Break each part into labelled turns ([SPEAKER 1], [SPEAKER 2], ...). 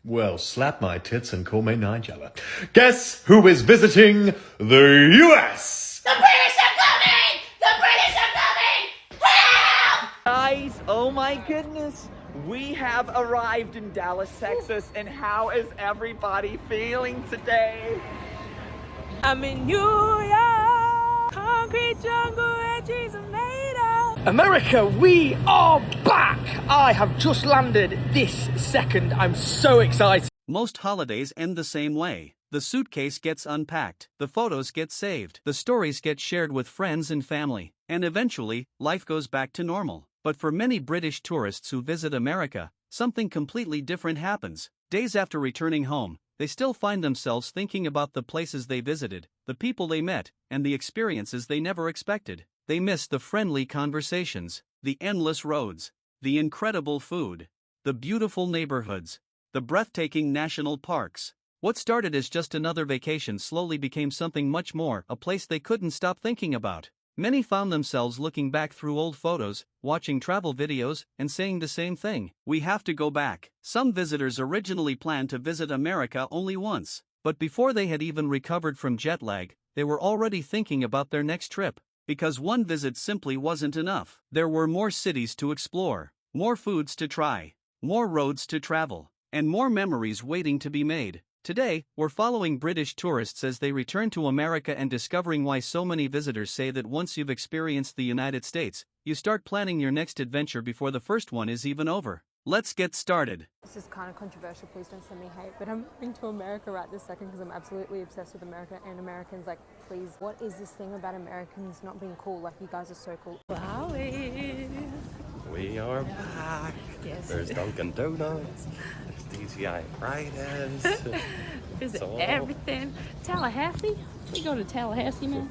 [SPEAKER 1] Well, slap my tits and call me Nigella. Guess who is visiting the US?
[SPEAKER 2] The British are coming! The British are coming! Help!
[SPEAKER 3] Guys, oh my goodness, we have arrived in Dallas, Texas, and how is everybody feeling today?
[SPEAKER 4] I'm in New York, concrete jungle where trees are made of.
[SPEAKER 5] America, we are back! I have just landed this second. I'm so excited.
[SPEAKER 6] Most holidays end the same way. The suitcase gets unpacked, the photos get saved, the stories get shared with friends and family, and eventually, life goes back to normal. But for many British tourists who visit America, something completely different happens. Days after returning home, they still find themselves thinking about the places they visited, the people they met, and the experiences they never expected. They miss the friendly conversations, the endless roads, the incredible food, the beautiful neighborhoods, the breathtaking national parks. What started as just another vacation slowly became something much more, a place they couldn't stop thinking about. Many found themselves looking back through old photos, watching travel videos, and saying the same thing: we have to go back. Some visitors originally planned to visit America only once, but before they had even recovered from jet lag, they were already thinking about their next trip. Because one visit simply wasn't enough. There were more cities to explore, more foods to try, more roads to travel, and more memories waiting to be made. Today, we're following British tourists as they return to America and discovering why so many visitors say that once you've experienced the United States, you start planning your next adventure before the first one is even over. Let's get started.
[SPEAKER 4] This is kind of controversial, please don't send me hate, but I'm moving to America right this second because I'm absolutely obsessed with America and Americans. Like, please, what is this thing about Americans not being cool? Like, you guys are so cool. Wowie.
[SPEAKER 7] We are back.
[SPEAKER 4] Yes.
[SPEAKER 7] There's Dunkin' Donuts. There's DTI Fridays.
[SPEAKER 4] Visit everything. Tallahassee? We go to Tallahassee, man.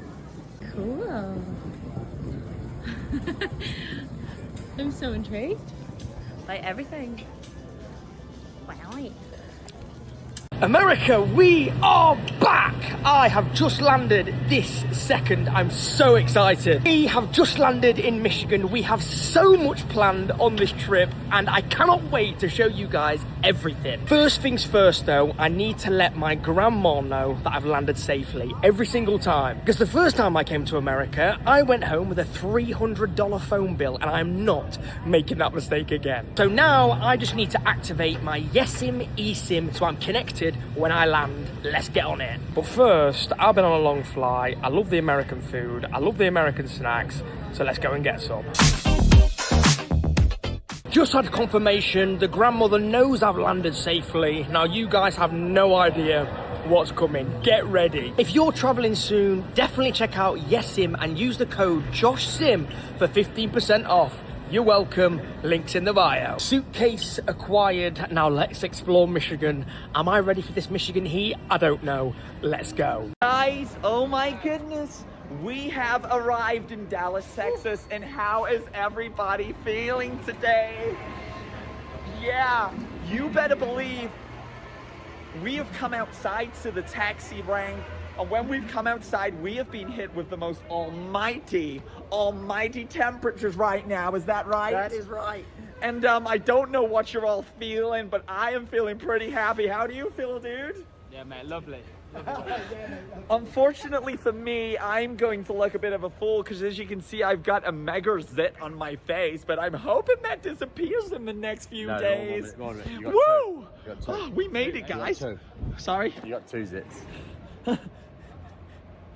[SPEAKER 4] Cool. I'm so intrigued by everything. Wow.
[SPEAKER 5] America, we are back! I have just landed this second. I'm so excited. We have just landed in Michigan. We have so much planned on this trip, and I cannot wait to show you guys everything. First things first though, I need to let my grandma know that I've landed safely every single time. Because the first time I came to America, I went home with a $300 phone bill, and I'm not making that mistake again. So now I just need to activate my YesSIM eSIM so I'm connected when I land. Let's get on it. But first, I've been on a long flight. I love the American food. I love the American snacks. So let's go and get some. Just had confirmation. The grandmother knows I've landed safely. Now you guys have no idea what's coming. Get ready. If you're traveling soon, definitely check out YesSIM and use the code JoshSIM for 15% off. You're welcome. Links in the bio. Suitcase acquired. Now let's explore Michigan. Am I ready for this Michigan heat? I don't know. Let's go.
[SPEAKER 3] Guys, oh my goodness, we have arrived in Dallas, Texas, and how is everybody feeling today? Yeah, you better believe we have come outside to the taxi rank. And when we've come outside, we have been hit with the most almighty temperatures right now. Is that right?
[SPEAKER 5] That is right.
[SPEAKER 3] And I don't know what you're all feeling, but I am feeling pretty happy. How do you feel, dude?
[SPEAKER 5] Yeah, man, lovely.
[SPEAKER 3] Unfortunately for me, I'm going to look a bit of a fool because, as you can see, I've got a mega zit on my face, but I'm hoping that disappears in the next few days.
[SPEAKER 7] Woo!
[SPEAKER 3] Woo! Oh, we made it, guys. Sorry?
[SPEAKER 7] You got two zits.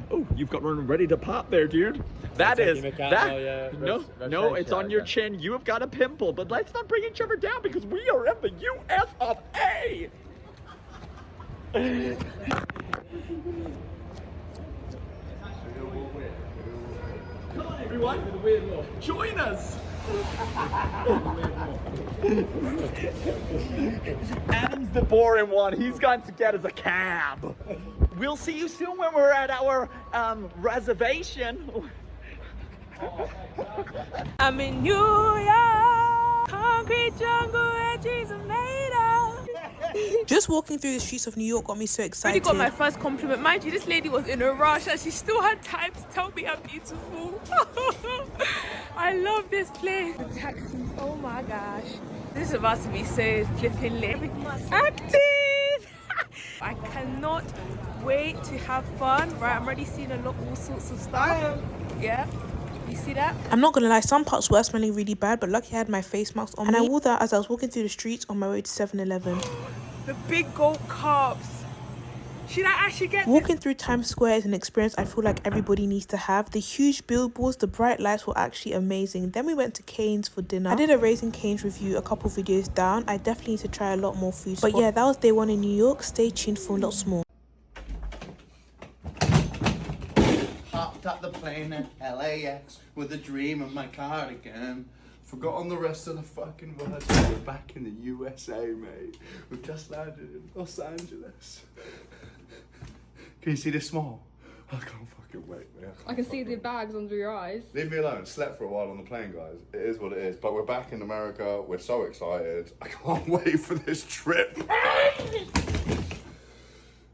[SPEAKER 3] Oh, you've got one ready to pop there, dude. That is that. No, it's on your chin. You have got a pimple, but let's not bring each other down because we are in the US of A. Come on, everyone. Join us. Adam's the boring one. He's got to get us a cab. We'll see you soon when we're at our reservation.
[SPEAKER 4] I'm in New York, concrete jungle where trees are made of.
[SPEAKER 8] Just walking through the streets of New York got me so excited.
[SPEAKER 4] Really got my first compliment. Mind you, this lady was in a rush and she still had time to tell me I'm beautiful. I love this place. The taxis, oh my gosh.
[SPEAKER 8] This is about to be so flipping lit. Active! I cannot wait to have fun. Right, I'm already seeing all sorts of stuff. Yeah. You see that? I'm not gonna lie, some parts were smelling really bad, but lucky I had my face mask on and I wore that as I was walking through the streets on my way to 7-Eleven. The big gold cups. Should I actually get walking through Times Square is an experience I feel like everybody needs to have. The huge billboards, the bright lights were actually amazing. Then we went to Cane's for dinner. I did a Raising Cane's review a couple videos down. I definitely need to try a lot more food. But yeah, that was day 1 in New York. Stay tuned for lots more.
[SPEAKER 9] Hopped up the plane at LAX with a dream of my cardigan. Forgotten the rest of the fucking words. We're back in the USA, mate. We've just landed in Los Angeles. Can you see this smile? I can't fucking wait, man.
[SPEAKER 10] I can see the bags under your eyes.
[SPEAKER 9] Leave me alone. Slept for a while on the plane, guys. It is what it is. But we're back in America. We're so excited. I can't wait for this trip.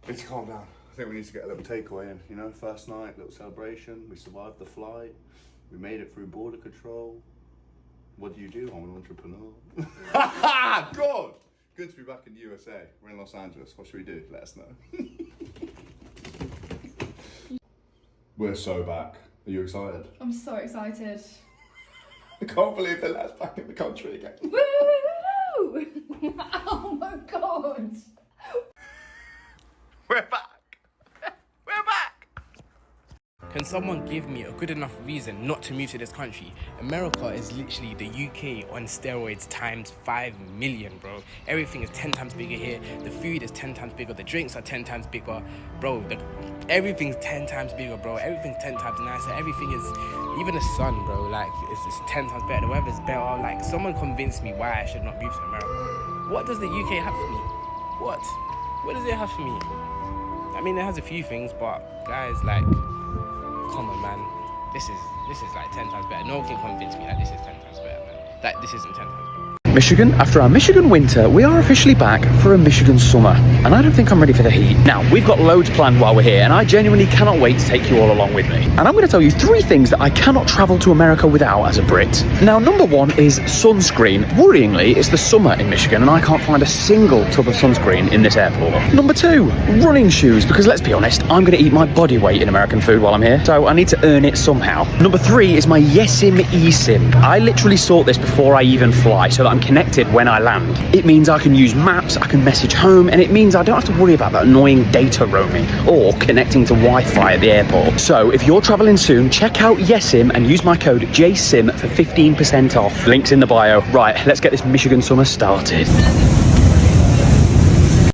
[SPEAKER 9] Need to calm down. I think we need to get a little takeaway in. You know, first night, little celebration. We survived the flight. We made it through border control. What do you do? I'm an entrepreneur. God! Good to be back in the USA. We're in Los Angeles. What should we do? Let us know. We're so back. Are you excited?
[SPEAKER 10] I'm so excited.
[SPEAKER 9] I can't believe that that's back in the country again.
[SPEAKER 10] Woo! Oh my god!
[SPEAKER 9] We're back. We're back.
[SPEAKER 5] Can someone give me a good enough reason not to move to this country? America is literally the UK on steroids times 5 million, bro. Everything is 10 times bigger here. The food is 10 times bigger. The drinks are 10 times bigger. Bro, everything's 10 times bigger, bro. Everything's 10 times nicer. Everything is, even the sun, bro, like, it's 10 times better. The weather's better. Like, someone convinced me why I should not move to America. What does the UK have for me? What does it have for me? I mean, it has a few things, but guys, like, come on, man. This is like 10 times better. No one can convince me that this is 10 times better, man. That this isn't 10 times better.
[SPEAKER 11] Michigan, after our Michigan winter, we are officially back for a Michigan summer, and I don't think I'm ready for the heat. Now, we've got loads planned while we're here, and I genuinely cannot wait to take you all along with me. And I'm going to tell you 3 things that I cannot travel to America without as a Brit. Now, number 1 is sunscreen. Worryingly, it's the summer in Michigan, and I can't find a single tub of sunscreen in this airport. Number 2, running shoes, because let's be honest, I'm going to eat my body weight in American food while I'm here, so I need to earn it somehow. Number 3 is my YesSIM eSIM. I literally sort this before I even fly, so that I'm connected when I land. It means I can use maps, I can message home, and it means I don't have to worry about that annoying data roaming or connecting to Wi-Fi at the airport. So if you're traveling soon, check out YesSIM and use my code JSIM for 15% off. Links in the bio. Right, let's get this Michigan summer started.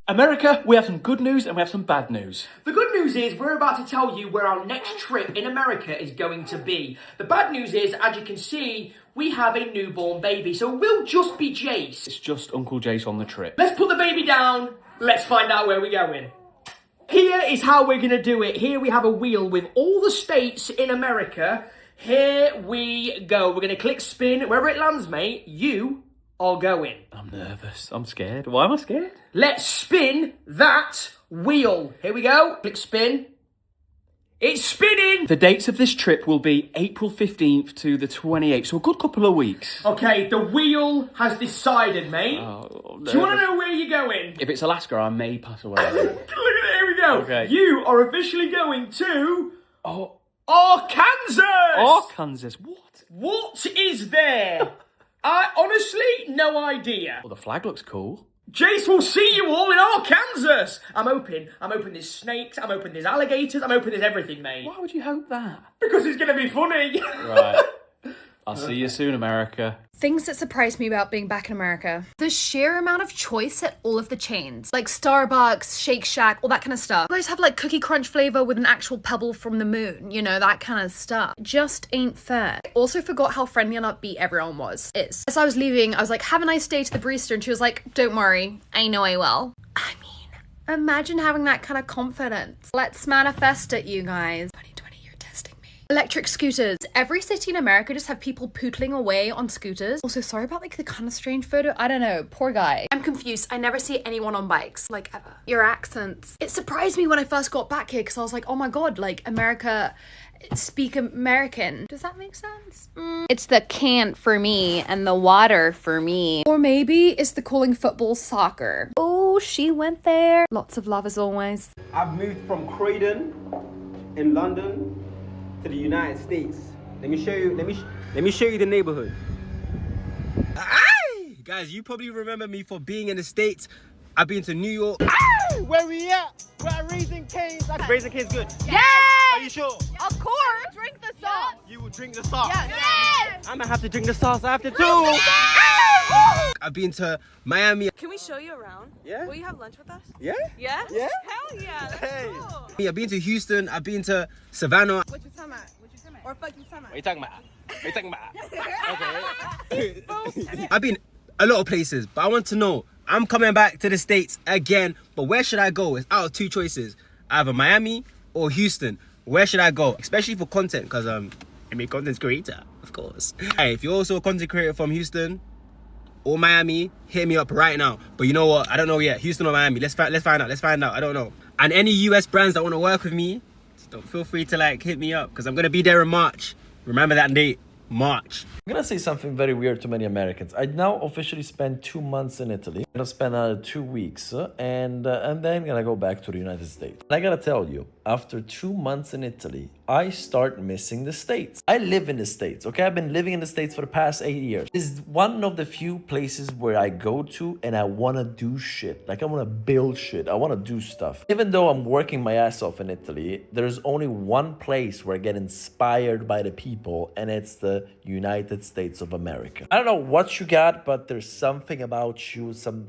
[SPEAKER 5] America, we have some good news and we have some bad news. The good news is we're about to tell you where our next trip in America is going to be. The bad news is, as you can see, we have a newborn baby, so it will just be Jace.
[SPEAKER 11] It's just Uncle Jace on the trip.
[SPEAKER 5] Let's put the baby down. Let's find out where we're going. Here is how we're going to do it. Here we have a wheel with all the states in America. Here we go. We're going to click spin. Wherever it lands, mate, you are going.
[SPEAKER 11] I'm nervous. I'm scared. Why am I scared?
[SPEAKER 5] Let's spin that wheel. Here we go. Click spin. It's spinning!
[SPEAKER 11] The dates of this trip will be April 15th to the 28th, so a good couple of weeks.
[SPEAKER 5] Okay, the wheel has decided, mate.
[SPEAKER 11] Oh,
[SPEAKER 5] do you want to know where you're going?
[SPEAKER 11] If it's Alaska, I may pass away.
[SPEAKER 5] Look at it, here we go.
[SPEAKER 11] Okay.
[SPEAKER 5] You are officially going to... Arkansas!
[SPEAKER 11] Arkansas? What?
[SPEAKER 5] What is there? I honestly, no idea.
[SPEAKER 11] Well, the flag looks cool.
[SPEAKER 5] Jace will see you all in Arkansas. I'm hoping there's snakes, I'm hoping there's alligators, I'm hoping there's everything, mate.
[SPEAKER 11] Why would you hope that?
[SPEAKER 5] Because it's going to be funny.
[SPEAKER 11] Right. I'll see you soon, America.
[SPEAKER 10] Things that surprised me about being back in America. The sheer amount of choice at all of the chains. Like Starbucks, Shake Shack, all that kind of stuff. You guys have like Cookie Crunch flavor with an actual pebble from the moon, you know, that kind of stuff. Just ain't fair. I also forgot how friendly and upbeat everyone was. As I was leaving, I was like, have a nice day to the barista, and she was like, don't worry, I know I will. I mean, imagine having that kind of confidence. Let's manifest it, you guys. 2020, you're testing me. Electric scooters. Every city in America just have people pootling away on scooters. Also, sorry about like the kind of strange photo. I don't know. Poor guy. I'm confused. I never see anyone on bikes, like ever. Your accents. It surprised me when I first got back here because I was like, oh my god, like America speak American. Does that make sense? It's the can't for me and the water for me. Or maybe it's the calling football soccer. Oh, she went there. Lots of love as always.
[SPEAKER 5] I've moved from Croydon in London to the United States. Let me show you. Let me show you the neighborhood. Aye! Guys, you probably remember me for being in the States. I've been to New York. Aye! Where we at? We're at Raising Cane's. Raising Cane's good.
[SPEAKER 2] Yes!
[SPEAKER 5] Are you sure?
[SPEAKER 2] Of course! Drink the sauce!
[SPEAKER 5] You will drink the sauce.
[SPEAKER 2] Yes!
[SPEAKER 5] I'm gonna have to drink the sauce after too. I've been to Miami.
[SPEAKER 8] Can we show you around?
[SPEAKER 5] Yeah.
[SPEAKER 8] Will you have lunch with us?
[SPEAKER 5] Yeah?
[SPEAKER 8] Yeah?
[SPEAKER 5] Yeah?
[SPEAKER 8] Hell yeah.
[SPEAKER 5] Hey.
[SPEAKER 8] Cool.
[SPEAKER 5] I've been to Houston. I've been to Savannah.
[SPEAKER 8] What you talking about? What you talking about? Or fuck you talking about?
[SPEAKER 5] What are you talking about? What are you talking about? Okay. I've been a lot of places, but I want to know, I'm coming back to the States again, but where should I go? It's out of two choices, either Miami or Houston. Where should I go? Especially for content, because I'm a content creator, of course. Hey, if you're also a content creator from Houston or Miami, hit me up right now. But you know what? I don't know yet. Houston or Miami. Let's find out. I don't know. And any US brands that want to work with me, don't feel free to like hit me up because I'm gonna be there in March. Remember that date, March.
[SPEAKER 12] I'm gonna say something very weird to many Americans. I now officially spent 2 months in Italy. I'm gonna spend another 2 weeks, and then I'm gonna go back to the United States. And I gotta tell you, after 2 months in Italy, I start missing the States. I live in the States, okay? I've been living in the States for the past 8 years. It's one of the few places where I go to and I wanna do shit. Like I wanna build shit. I wanna do stuff. Even though I'm working my ass off in Italy, there's only one place where I get inspired by the people, and it's the United States of America. I don't know what you got, but there's something about you, some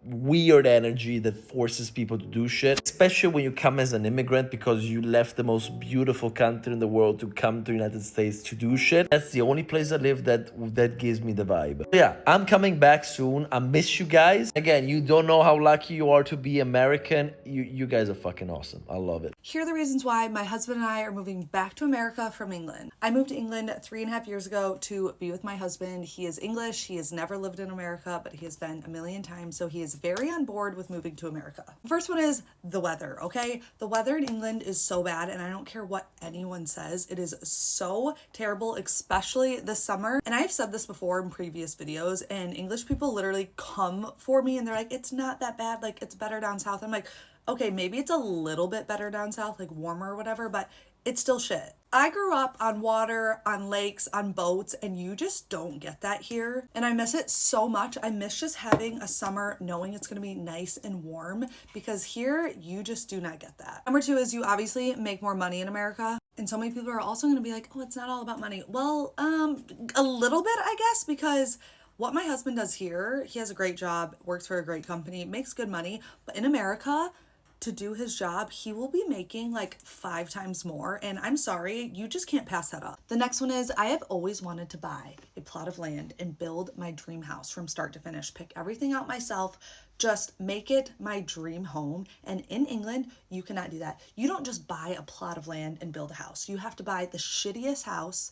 [SPEAKER 12] weird energy that forces people to do shit, especially when you come as an immigrant because you left the most beautiful country in the world to come to the United States to do shit. That's the only place I live that gives me the vibe. So yeah, I'm coming back soon. I miss you guys. Again, you don't know how lucky you are to be American. You guys are fucking awesome. I love it.
[SPEAKER 13] Here are the reasons why my husband and I are moving back to America from England. I moved to England 3.5 years ago to be with my husband. He is English. He has never lived in America, but he has been a million times, so he is very on board with moving to America. The first one is the weather, okay? The weather in England is so bad, and I don't care what anyone says. It is so terrible, especially this summer. And I've said this before in previous videos, and English people literally come for me and they're like, it's not that bad, like it's better down south. I'm like, okay, maybe it's a little bit better down south, like warmer or whatever, but it's still shit. I grew up on water, on lakes, on boats, and you just don't get that here. And I miss it so much. I miss just having a summer knowing it's gonna be nice and warm, because here you just do not get that. Number two is you obviously make more money in America. And so many people are also gonna be like, oh, it's not all about money. Well, a little bit, I guess, because what my husband does here, he has a great job, works for a great company, makes good money, but in America, to do his job, he will be making like 5 times more. And I'm sorry, you just can't pass that up. The next one is I have always wanted to buy a plot of land and build my dream house from start to finish. Pick everything out myself, just make it my dream home. And in England, you cannot do that. You don't just buy a plot of land and build a house. You have to buy the shittiest house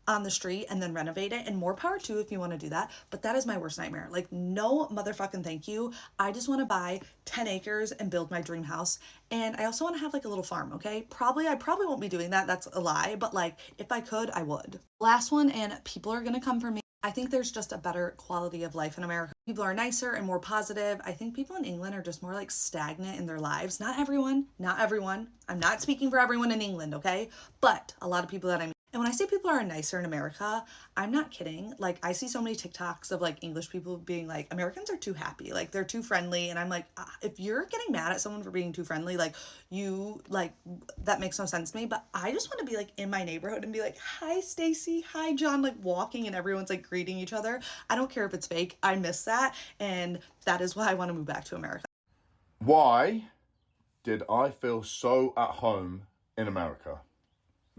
[SPEAKER 13] on the street and then renovate it, and more power to if you want to do that, but that is my worst nightmare. Like, no motherfucking thank you. I just want to buy 10 acres and build my dream house. And I also want to have like a little farm, okay? I probably won't be doing that. That's a lie, but like if I could, I would. Last one, and people are gonna come for me. I think there's just a better quality of life in America. People are nicer and more positive. I think people in England are just more like stagnant in their lives. Not everyone. I'm not speaking for everyone in England, okay? But a lot of people that I meet. And when I say people are nicer in America, I'm not kidding. Like, I see so many TikToks of like English people being like, Americans are too happy, like they're too friendly. And I'm like, if you're getting mad at someone for being too friendly, like that makes no sense to me. But I just want to be like in my neighborhood and be like, hi Stacy, hi John, like walking and everyone's like greeting each other. I don't care if it's fake. I miss that. And that is why I want to move back to America.
[SPEAKER 9] Why did I feel so at home in America?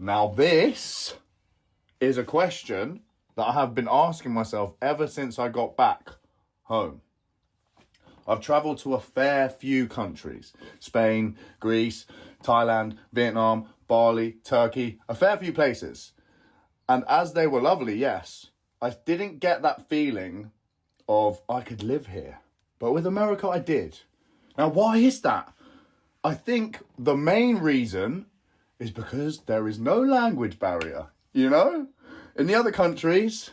[SPEAKER 9] Now this is a question that I have been asking myself ever since I got back home. I've travelled to a fair few countries. Spain, Greece, Thailand, Vietnam, Bali, Turkey, a fair few places. And as they were lovely, yes, I didn't get that feeling of I could live here. But with America, I did. Now, why is that? I think the main reason is because there is no language barrier, you know? In the other countries,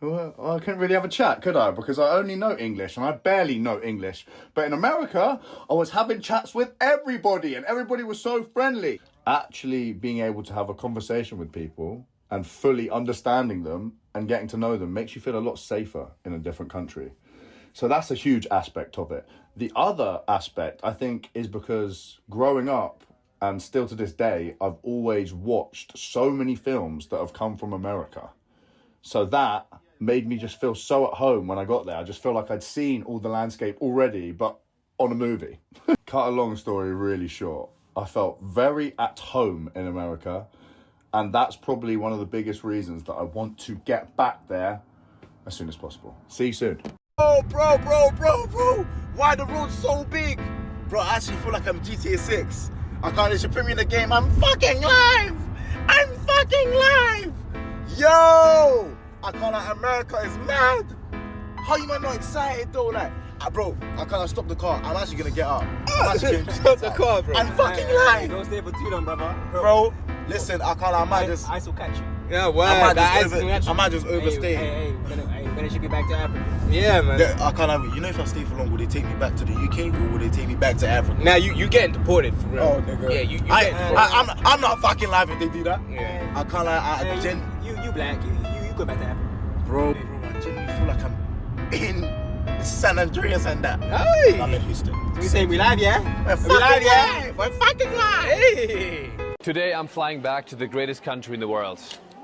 [SPEAKER 9] well, I couldn't really have a chat, could I? Because I only know English, and I barely know English. But in America, I was having chats with everybody, and everybody was so friendly. Actually being able to have a conversation with people and fully understanding them and getting to know them makes you feel a lot safer in a different country. So that's a huge aspect of it. The other aspect, I think, is because growing up, and still to this day, I've always watched so many films that have come from America. So that made me just feel so at home when I got there. I just feel like I'd seen all the landscape already, but on a movie. Cut a long story really short. I felt very at home in America, and that's probably one of the biggest reasons that I want to get back there as soon as possible. See you soon.
[SPEAKER 14] Oh, bro. Why the road's so big? Bro, I actually feel like I'm GTA 6. I can't let you put me in the game. I'm fucking live. Yo, I can't like America is mad. How you man not excited though? Like, bro, I can't stop the car. I'm actually gonna get out. I'm actually gonna
[SPEAKER 15] Stop the car, bro.
[SPEAKER 14] I'm fucking live.
[SPEAKER 15] Don't stay for too long, brother.
[SPEAKER 14] Bro, listen, I can't. I might just.
[SPEAKER 15] I will catch you.
[SPEAKER 5] Yeah, well,
[SPEAKER 14] I might just overstay.
[SPEAKER 15] Hey, when should get back to Africa?
[SPEAKER 5] Yeah, man.
[SPEAKER 14] I can't have. You know, if I stay for long, will they take me back to the UK or will they take me back to Africa?
[SPEAKER 5] Now you getting deported for real.
[SPEAKER 14] Oh, nigga.
[SPEAKER 5] Yeah, you getting deported.
[SPEAKER 14] I'm not fucking live if they do that.
[SPEAKER 5] Yeah.
[SPEAKER 14] I can't like.
[SPEAKER 15] You black. You go back to Africa.
[SPEAKER 14] Bro, I genuinely feel like I'm in San Andreas and that.
[SPEAKER 5] Hey.
[SPEAKER 14] I'm in Houston.
[SPEAKER 15] So we saying we live, yeah?
[SPEAKER 14] We're live, yeah? We're fucking live.
[SPEAKER 5] Hey.
[SPEAKER 16] Today I'm flying back to the greatest country in the world,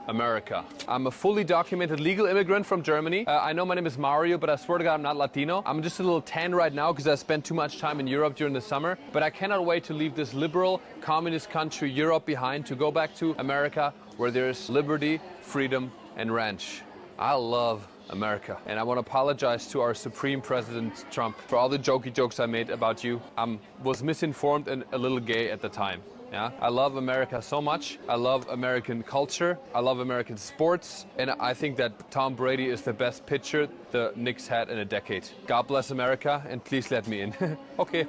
[SPEAKER 16] America. I'm a fully documented legal immigrant from Germany. I know my name is Mario, but I swear to God I'm not Latino. I'm just a little tan right now because I spent too much time in Europe during the summer. But I cannot wait to leave this liberal, communist country, Europe, behind to go back to America, where there's liberty, freedom, and ranch. I love America. And I want to apologize to our Supreme President Trump for all the jokey jokes I made about you. I was misinformed and a little gay at the time. Yeah, I love America so much. I love American culture. I love American sports. And I think that Tom Brady is the best pitcher the Knicks had in a decade. God bless America, and please let me in. Okay.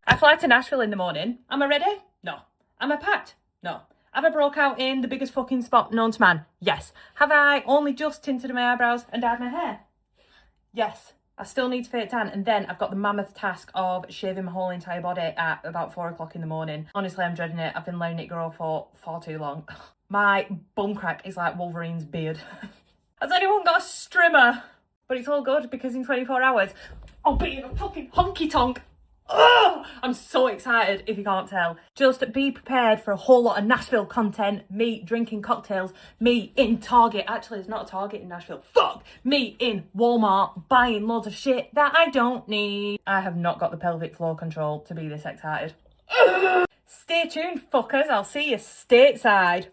[SPEAKER 17] I fly to Nashville in the morning. Am I ready? No. Am I packed? No. Have I broke out in the biggest fucking spot known to man? Yes. Have I only just tinted my eyebrows and dyed my hair? Yes. I still need to fake tan, and then I've got the mammoth task of shaving my whole entire body at about 4 o'clock in the morning. Honestly, I'm dreading it. I've been letting it grow for far too long. My bum crack is like Wolverine's beard. Has anyone got a strimmer? But it's all good because in 24 hours, I'll be in a fucking honky tonk. Oh, I'm so excited if you can't tell. Just be prepared for a whole lot of Nashville content. Me drinking cocktails, me in Target. Actually, there's not a Target in Nashville. Fuck! Me in Walmart buying loads of shit that I don't need. I have not got the pelvic floor control to be this excited. Stay tuned, fuckers. I'll see you stateside.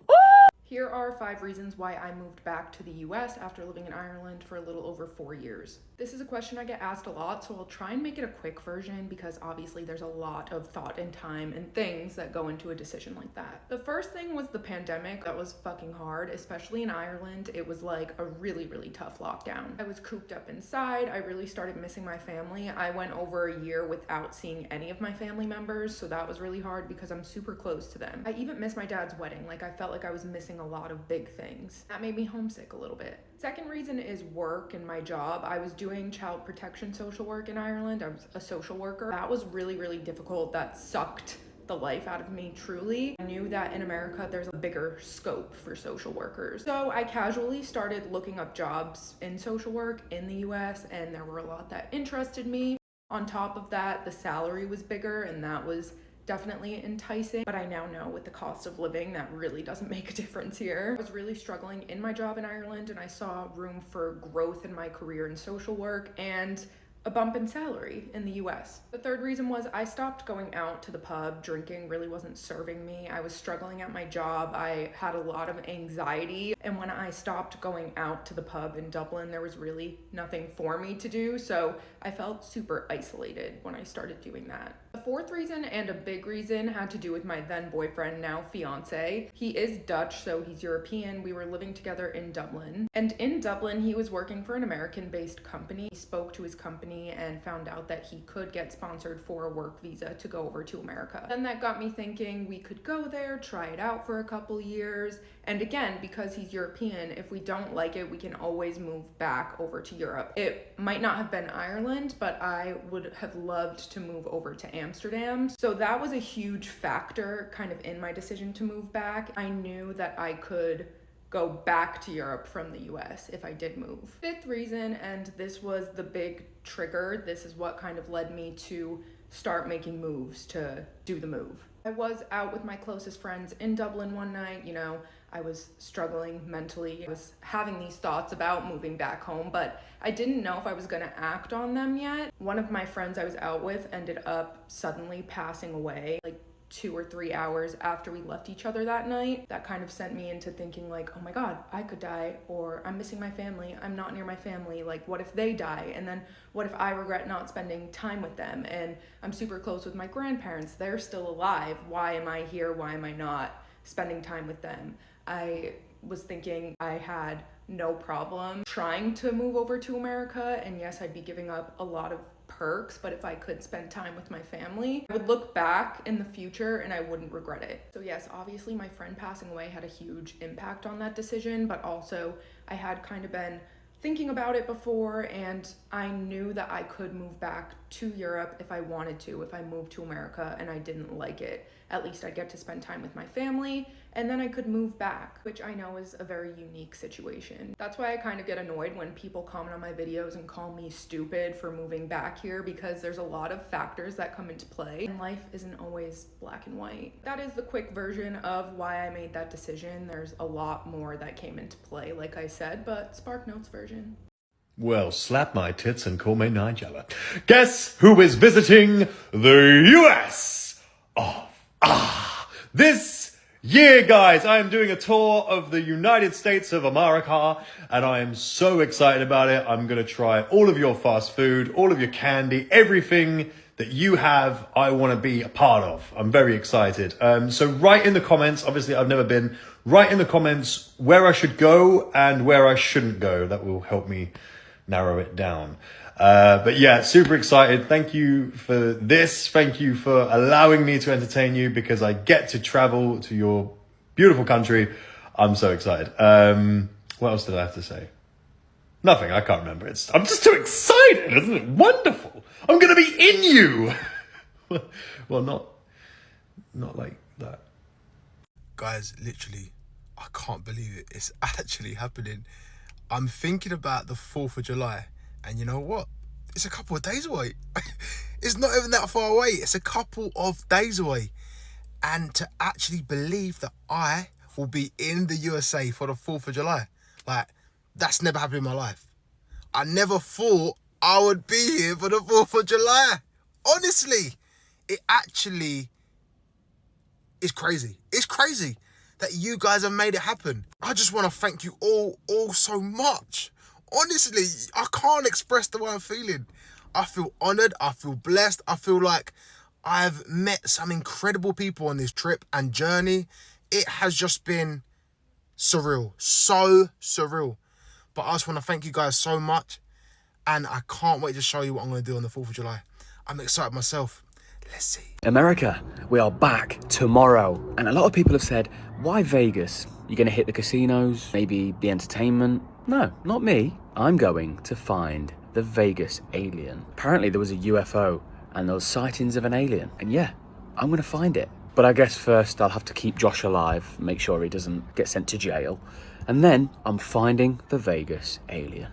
[SPEAKER 18] Here are 5 reasons why I moved back to the US after living in Ireland for a little over 4 years. This is a question I get asked a lot, so I'll try and make it a quick version because obviously there's a lot of thought and time and things that go into a decision like that. The first thing was the pandemic. That was fucking hard, especially in Ireland. It was like a really, really tough lockdown. I was cooped up inside. I really started missing my family. I went over a year without seeing any of my family members, so that was really hard because I'm super close to them. I even missed my dad's wedding. Like, I felt like I was missing a lot of big things. That made me homesick a little bit. Second reason is work and my job. I was doing child protection social work in Ireland. I was a social worker. That was really, really difficult. That sucked the life out of me, truly. I knew that in America there's a bigger scope for social workers. So I casually started looking up jobs in social work in the US, and there were a lot that interested me. On top of that, the salary was bigger, and that was definitely enticing, but I now know with the cost of living that really doesn't make a difference here. I was really struggling in my job in Ireland, and I saw room for growth in my career in social work, and a bump in salary in the US. The third reason was I stopped going out to the pub. Drinking really wasn't serving me. I was struggling at my job. I had a lot of anxiety. And when I stopped going out to the pub in Dublin, there was really nothing for me to do. So I felt super isolated when I started doing that. The fourth reason, and a big reason, had to do with my then boyfriend, now fiance. He is Dutch, so he's European. We were living together in Dublin. And in Dublin, he was working for an American-based company. He spoke to his company and found out that he could get sponsored for a work visa to go over to America. Then that got me thinking we could go there, try it out for a couple years. And again, because he's European, if we don't like it, we can always move back over to Europe. It might not have been Ireland, but I would have loved to move over to Amsterdam. So that was a huge factor kind of in my decision to move back. I knew that I could go back to Europe from the US if I did move. Fifth reason, and this was the big trigger, this is what kind of led me to start making moves to do the move. I was out with my closest friends in Dublin one night, you know, I was struggling mentally. I was having these thoughts about moving back home, but I didn't know if I was gonna act on them yet. One of my friends I was out with ended up suddenly passing away, like 2 or 3 hours after we left each other that night. That kind of sent me into thinking like, oh my God, I could die, or I'm missing my family, I'm not near my family, like what if they die? And then what if I regret not spending time with them? And I'm super close with my grandparents, they're still alive. Why am I here? Why am I not spending time with them? I was thinking I had no problem trying to move over to America, and yes, I'd be giving up a lot of perks, but if I could spend time with my family, I would look back in the future and I wouldn't regret it. So yes, obviously my friend passing away had a huge impact on that decision, but also I had kind of been thinking about it before, and I knew that I could move back to Europe if I wanted to, if I moved to America and I didn't like it. At least I'd get to spend time with my family, and then I could move back, which I know is a very unique situation. That's why I kind of get annoyed when people comment on my videos and call me stupid for moving back here, because there's a lot of factors that come into play, and life isn't always black and white. That is the quick version of why I made that decision. There's a lot more that came into play, like I said, but SparkNotes version.
[SPEAKER 1] Well, slap my tits and call me Nigella. Guess who is visiting the US this year, guys? I am doing a tour of the United States of America, and I am so excited about it. I'm going to try all of your fast food, all of your candy, everything that you have, I want to be a part of. I'm very excited. So write in the comments, obviously I've never been, write in the comments where I should go and where I shouldn't go. That will help me narrow it down. But yeah, super excited. Thank you for this. Thank you for allowing me to entertain you, because I get to travel to your beautiful country. I'm so excited. What else did I have to say? Nothing, I can't remember. I'm just too excited, isn't it wonderful? I'm gonna be in you. Well, not like that.
[SPEAKER 14] Guys, literally, I can't believe it. It's actually happening. I'm thinking about the 4th of July. And you know what? It's a couple of days away. It's not even that far away. It's a couple of days away. And to actually believe that I will be in the USA for the 4th of July. Like, that's never happened in my life. I never thought I would be here for the 4th of July. Honestly, it actually is crazy. It's crazy that you guys have made it happen. I just want to thank you all so much. Honestly, I can't express the way I'm feeling. I feel honoured, I feel blessed, I feel like I've met some incredible people on this trip and journey. It has just been surreal, so surreal. But I just want to thank you guys so much, and I can't wait to show you what I'm going to do on the 4th of July. I'm excited myself. Let's see.
[SPEAKER 11] America, we are back tomorrow. And a lot of people have said, why Vegas? You're going to hit the casinos, maybe the entertainment? No, not me. I'm going to find the Vegas alien. Apparently there was a UFO and those sightings of an alien. And yeah, I'm going to find it. But I guess first I'll have to keep Josh alive, make sure he doesn't get sent to jail. And then I'm finding the Vegas alien.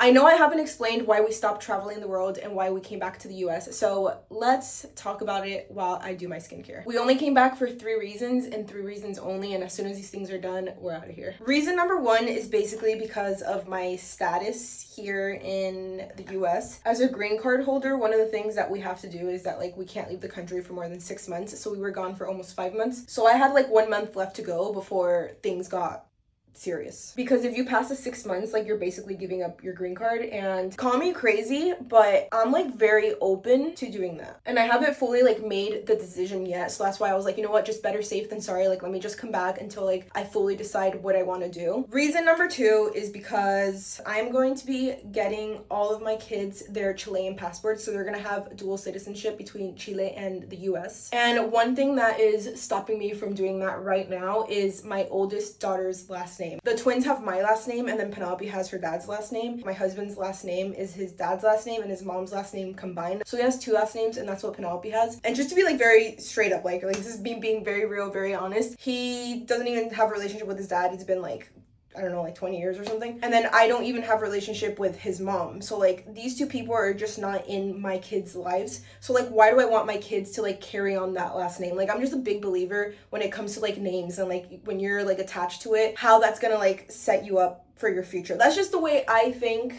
[SPEAKER 19] I know I haven't explained why we stopped traveling the world and why we came back to the US, so let's talk about it while I do my skincare. We only came back for 3 reasons and 3 reasons only, and as soon as these things are done, we're out of here. Reason number 1 is basically because of my status here in the US. As a green card holder, one of the things that we have to do is that like we can't leave the country for more than 6 months, so we were gone for almost 5 months. So I had like 1 month left to go before things got serious, because if you pass the 6 months, like you're basically giving up your green card. And call me crazy, but I'm like very open to doing that, and I haven't fully like made the decision yet, so that's why I was like, you know what, just better safe than sorry. Like let me just come back until like I fully decide what I want to do. Reason number 2 is because I'm going to be getting all of my kids their Chilean passports, so they're gonna have dual citizenship between Chile and the US. And one thing that is stopping me from doing that right now is my oldest daughter's last name. The twins have my last name, and then Penelope has her dad's last name. My husband's last name is his dad's last name and his mom's last name combined. So he has 2 last names, and that's what Penelope has. And just to be like very straight up, like this is me being very real, very honest, he doesn't even have a relationship with his dad. It's been like, I don't know, like 20 years or something. And then I don't even have a relationship with his mom. So like these 2 people are just not in my kids' lives. So like why do I want my kids to like carry on that last name? Like I'm just a big believer when it comes to like names and like when you're like attached to it, how that's gonna like set you up for your future. That's just the way I think.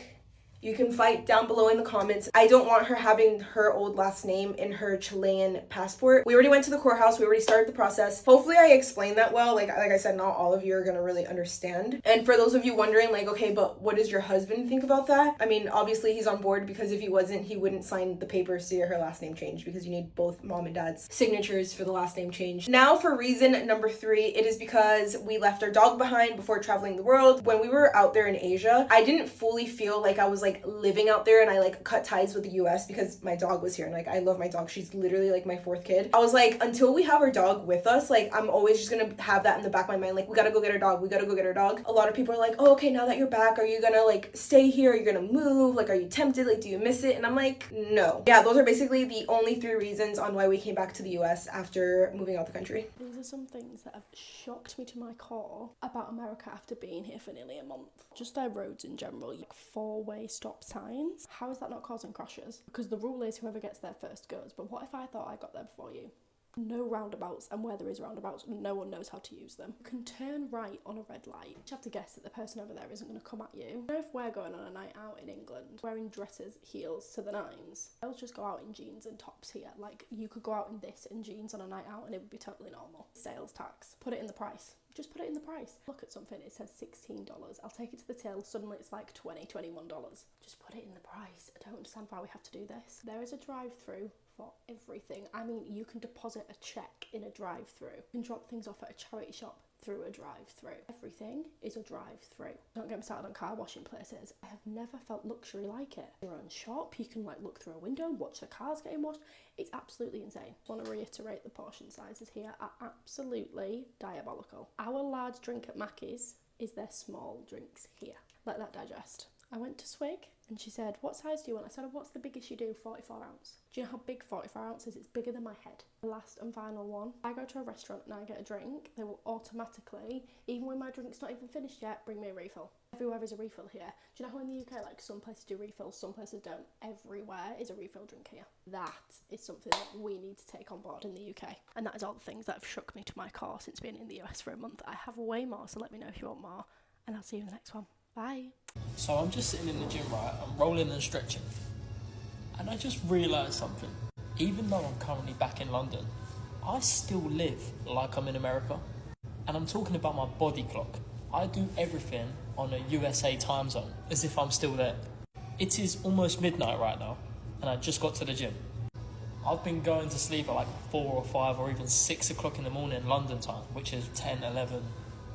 [SPEAKER 19] You can fight down below in the comments. I don't want her having her old last name in her Chilean passport. We already went to the courthouse. We already started the process. Hopefully I explained that well. Like I said, not all of you are gonna really understand. And for those of you wondering like, okay, but what does your husband think about that? I mean, obviously he's on board, because if he wasn't, he wouldn't sign the papers to get her last name changed, because you need both mom and dad's signatures for the last name change. Now for reason number 3, it is because we left our dog behind before traveling the world. When we were out there in Asia, I didn't fully feel like I was like living out there, and I like cut ties with the US because my dog was here, and like I love my dog. She's literally like my 4th kid. I was like, until we have our dog with us, like I'm always just gonna have that in the back of my mind, like we gotta go get our dog, we gotta go get our dog. A lot of people are like, oh, okay, now that you're back, are you gonna like stay here, are you gonna move, like are you tempted, like do you miss it? And I'm like, no. Yeah, those are basically the only 3 reasons on why we came back to the US after moving out the country.
[SPEAKER 20] These are some things that have shocked me to my core about America after being here for nearly a month. Just their roads in general, like 4-way stop signs. How is that not causing crashes? Because the rule is whoever gets there first goes, but what if I thought I got there before you? No roundabouts, and where there is roundabouts, no one knows how to use them. You can turn right on a red light. You have to guess that the person over there isn't going to come at you. You know, if we're going on a night out in England, wearing dresses, heels to the nines, they'll just go out in jeans and tops here. Like, you could go out in this and jeans on a night out and it would be totally normal. Sales tax. Put it in the price. Just put it in the price. Look at something, it says $16. I'll take it to the till, suddenly it's like $20, $21. Just put it in the price. I don't understand why we have to do this. There is a drive-through for everything. I mean, you can deposit a check in a drive-through. You can drop things off at a charity shop through a drive-through. Everything is a drive-through. Don't get me started on car washing places. I have never felt luxury like it. Your own shop, you can like look through a window and watch the cars getting washed. It's absolutely insane. I want to reiterate, the portion sizes here are absolutely diabolical. Our large drink at Mackey's is their small drinks here. Let that digest. I went to Swig and she said, what size do you want? I said, oh, what's the biggest you do? 44 ounce. Do you know how big 44 ounce is? It's bigger than my head. The last and final one, I go to a restaurant and I get a drink, they will automatically, even when my drink's not even finished yet, bring me a refill. Everywhere is a refill here. Do you know how in the UK, like some places do refills, some places don't? Everywhere is a refill drink here. That is something that we need to take on board in the UK. And that is all the things that have shook me to my core since being in the US for a month. I have way more, so let me know if you want more. And I'll see you in the next one. Bye.
[SPEAKER 5] So I'm just sitting in the gym, right? I'm rolling and stretching. And I just realised something. Even though I'm currently back in London, I still live like I'm in America. And I'm talking about my body clock. I do everything on a USA time zone, as if I'm still there. It is almost midnight right now, and I just got to the gym. I've been going to sleep at like 4 or 5 or even 6 o'clock in the morning London time, which is 10, 11,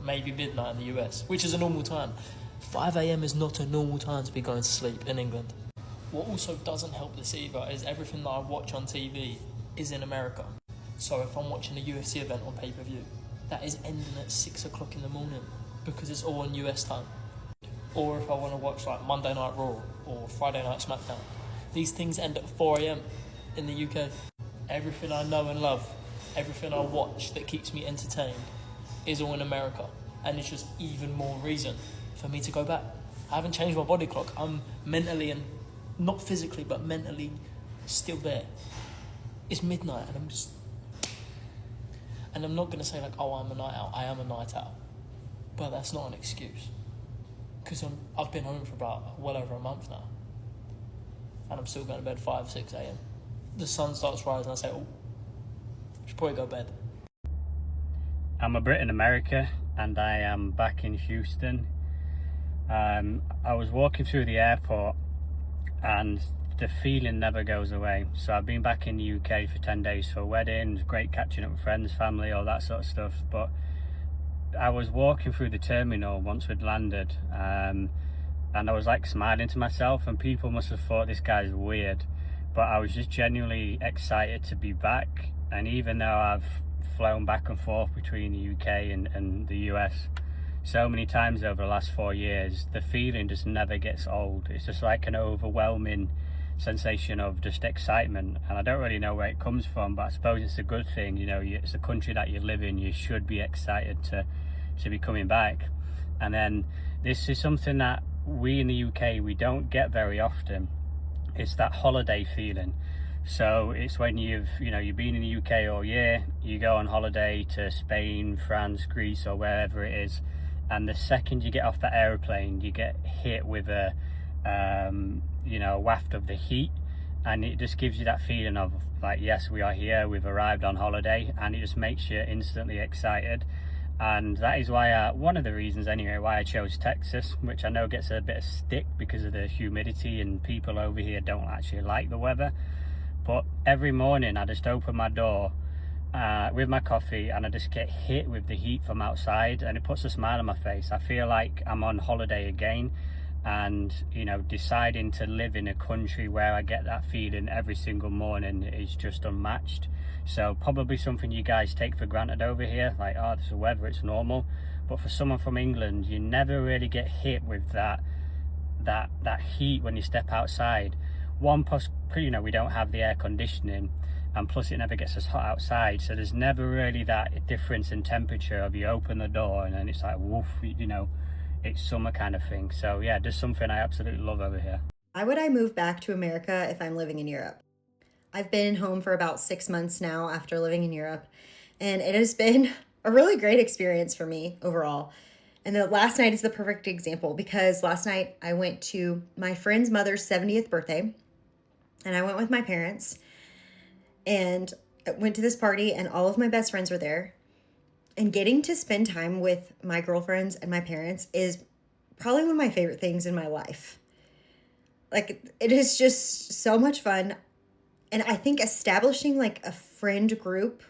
[SPEAKER 5] maybe midnight in the US, which is a normal time. 5 a.m. is not a normal time to be going to sleep in England. What also doesn't help this either is everything that I watch on TV is in America. So if I'm watching a UFC event on pay-per-view, that is ending at 6 o'clock in the morning because it's all on US time. Or if I want to watch like Monday Night Raw or Friday Night SmackDown, these things end at 4 a.m. in the UK. Everything I know and love, everything I watch that keeps me entertained is all in America. And it's just even more reason for me to go back. I haven't changed my body clock. I'm mentally and not physically, but mentally still there. It's midnight and I'm not going to say like, oh, I'm a night out. I am a night out. But that's not an excuse. Because I've been home for about well over a month now. And I'm still going to bed 5, 6 a.m. The sun starts rising, I say, oh, should probably go to bed.
[SPEAKER 21] I'm a Brit in America and I am back in Houston. I was walking through the airport and the feeling never goes away. So I've been back in the UK for 10 days for weddings, great catching up with friends, family, all that sort of stuff. But I was walking through the terminal once we'd landed, and I was like smiling to myself, and people must have thought this guy's weird, but I was just genuinely excited to be back. And even though I've flown back and forth between the UK and the US so many times over the last 4 years, the feeling just never gets old. It's just like an overwhelming sensation of just excitement, and I don't really know where it comes from, but I suppose it's a good thing. You know, it's a country that you live in, you should be excited to be coming back. And then this is something that we in the UK, we don't get very often. It's that holiday feeling. So it's when you've been in the UK all year, you go on holiday to Spain, France, Greece, or wherever it is, and the second you get off the aeroplane, you get hit with a waft of the heat, and it just gives you that feeling of like, yes, we are here, we've arrived on holiday, and it just makes you instantly excited. And that is why one of the reasons anyway why I chose Texas, which I know gets a bit of stick because of the humidity and people over here don't actually like the weather. But every morning I just open my door with my coffee and I just get hit with the heat from outside, and it puts a smile on my face. I feel like I'm on holiday again, and deciding to live in a country where I get that feeling every single morning is just unmatched. So probably something you guys take for granted over here, like, oh, this is the weather, it's normal. But for someone from England, you never really get hit with that heat when you step outside. Plus, we don't have the air conditioning, and plus it never gets as hot outside, so there's never really that difference in temperature of you open the door and then it's like, woof, it's summer kind of thing. So yeah, just something I absolutely love over here.
[SPEAKER 22] Why would I move back to America if I'm living in Europe? I've been home for about 6 months now after living in Europe, and it has been a really great experience for me overall. And the last night is the perfect example, because last night I went to my friend's mother's 70th birthday, and I went with my parents and went to this party, and all of my best friends were there. And getting to spend time with my girlfriends and my parents is probably one of my favorite things in my life. Like, it is just so much fun. And I think establishing like a friend group,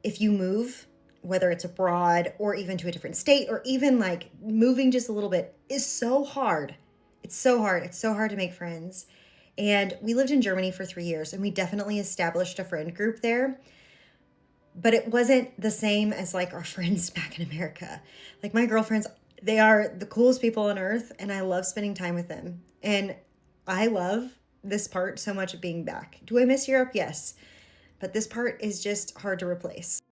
[SPEAKER 22] if you move, whether it's abroad or even to a different state, or even like moving just a little bit, is so hard. It's so hard. It's so hard to make friends. And we lived in Germany for 3 years, and we definitely established a friend group there. But it wasn't the same as like our friends back in America. Like, my girlfriends, they are the coolest people on earth, and I love spending time with them. And I love this part so much of being back. Do I miss Europe? Yes. But this part is just hard to replace.